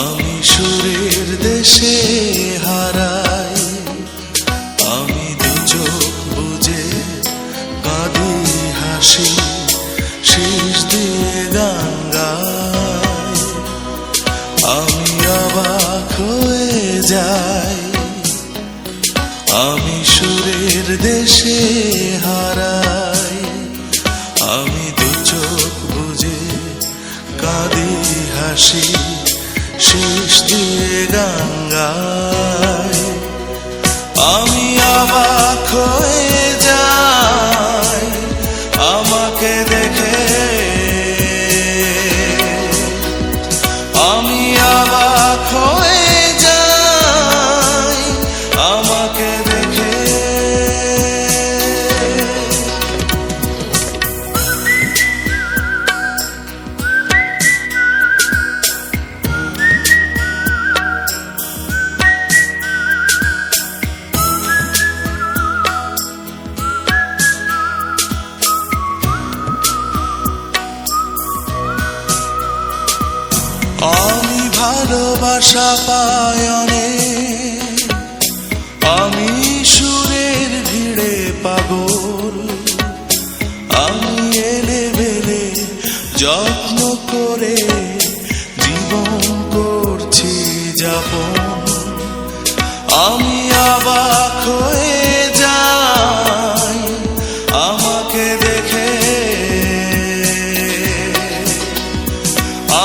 আমি সুরের দেশে হারাই, আমি দু চোখ বুজে কাঁদি হাসি, শেষ দিয়ে গান গাই। আমি অবাক হয়ে যাই, আমি সুরের দেশে হারাই, আমি দু চোখ বুজে কাঁদি হাসি, শেষ দিয়ে গান গাই। আমি অবাক হয়ে যাই আমাকে দেখে, আমি অবাক হয়ে যাই আমাকে দেখে। আমি ভালোবাসা পাই অনেক, আমি সুরের ভিড়ে পাগল, আমি এলে বেলে যত্ন করে জীবন করছি যাপন। আমি অবাক হয়ে যাই আমাকে দেখে,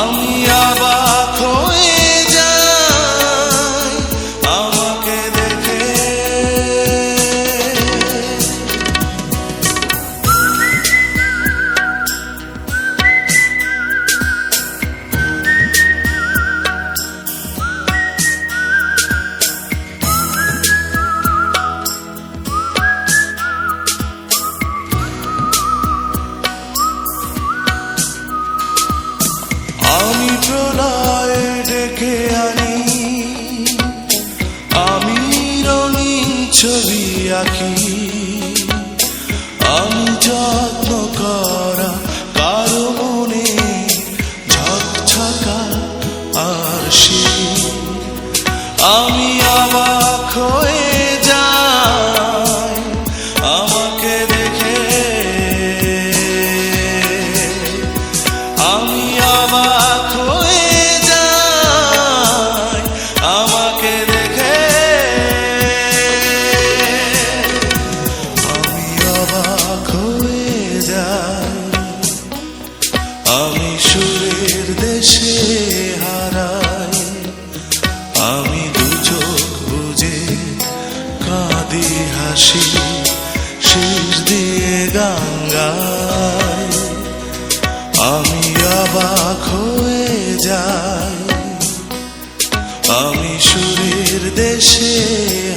আমি অবাক হয়ে যাই আমাকে দেখে। আমি প্রলয় ডেকে আনি, আমি রঙিন ছবি আঁকি, আমি যত্ন করা কারো মনে ঝকঝকা আরশি। আমি অবাক হয়ে যাই আমাকে দেখে, আমি অবাক হয়ে যাই আমাকে দেখে। আমি অবাক হয়ে যাই, আমি সুরের দেশে হারাই, আমি দু চোখ বুজে কাঁদি হাসি, শেষ দিয়ে গান গাই। আমি অবাক হয়ে যাই, আমি সুরের দেশে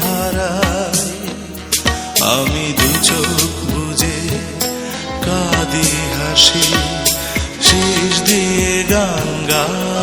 হারাই, আমি দু চোখ বুজে কাঁদি হাসি, শেষ দিয়ে গান গাই।